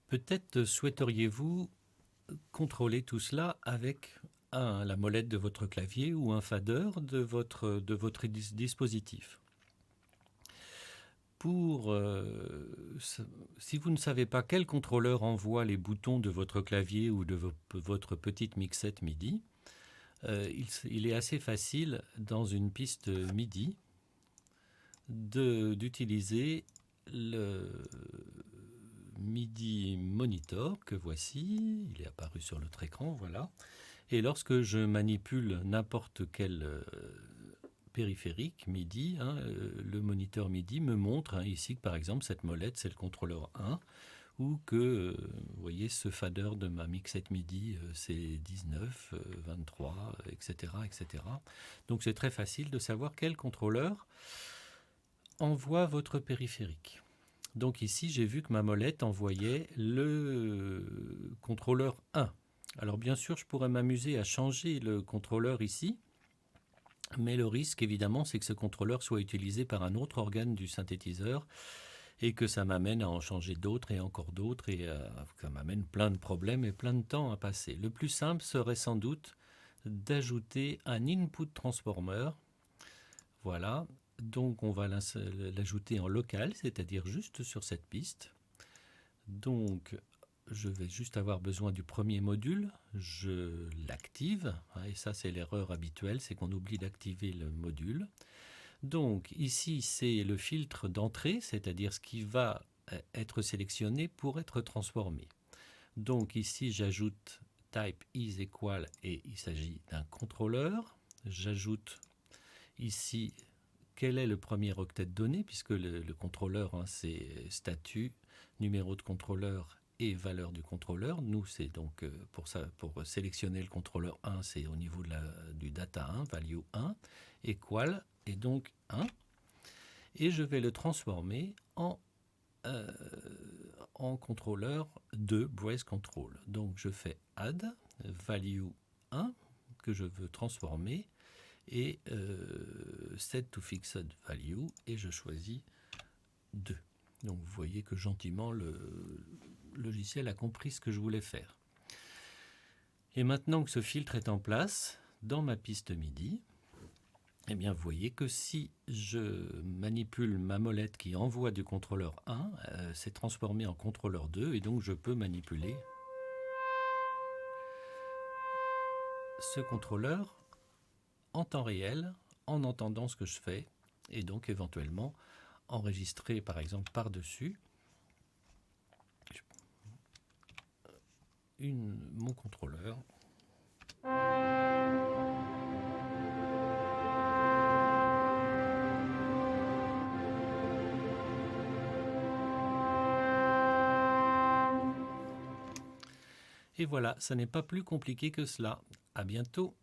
Peut-être souhaiteriez-vous contrôler tout cela avec la molette de votre clavier ou un fader de votre dispositif. Pour, si vous ne savez pas quel contrôleur envoie les boutons de votre clavier ou de votre petite mixette MIDI, il est assez facile dans une piste MIDI d'utiliser le MIDI Monitor que voici, il est apparu sur notre écran, voilà. Et lorsque je manipule n'importe quel périphérique MIDI, le moniteur MIDI me montre ici que par exemple cette molette c'est le contrôleur 1 ou que vous voyez ce fader de ma mixette MIDI c'est 19, 23, etc., etc. Donc c'est très facile de savoir quel contrôleur envoie votre périphérique. Donc ici j'ai vu que ma molette envoyait le contrôleur 1. Alors bien sûr je pourrais m'amuser à changer le contrôleur ici, mais le risque évidemment c'est que ce contrôleur soit utilisé par un autre organe du synthétiseur et que ça m'amène à en changer d'autres et encore d'autres et ça m'amène plein de problèmes et plein de temps à passer. Le plus simple serait sans doute d'ajouter un input transformer. Voilà, donc on va l'ajouter en local, c'est-à-dire juste sur cette piste. Donc je vais juste avoir besoin du premier module, je l'active, et ça c'est l'erreur habituelle, c'est qu'on oublie d'activer le module. Donc ici c'est le filtre d'entrée, c'est-à-dire ce qui va être sélectionné pour être transformé. Donc ici j'ajoute type is equal et il s'agit d'un contrôleur. J'ajoute ici quel est le premier octet de données, puisque le contrôleur c'est statut, numéro de contrôleur et valeur du contrôleur. Nous c'est donc pour sélectionner le contrôleur 1 c'est au niveau du data 1, value 1, equal et donc 1, et je vais le transformer en contrôleur de breath control. Donc je fais add value 1 que je veux transformer et set to fixed value et je choisis 2. Donc vous voyez que gentiment le logiciel a compris ce que je voulais faire. Et maintenant que ce filtre est en place dans ma piste MIDI, eh bien vous voyez que si je manipule ma molette qui envoie du contrôleur 1, c'est transformé en contrôleur 2 et donc je peux manipuler ce contrôleur en temps réel en entendant ce que je fais et donc éventuellement enregistrer par exemple par-dessus mon contrôleur. Et voilà, ça n'est pas plus compliqué que cela. À bientôt.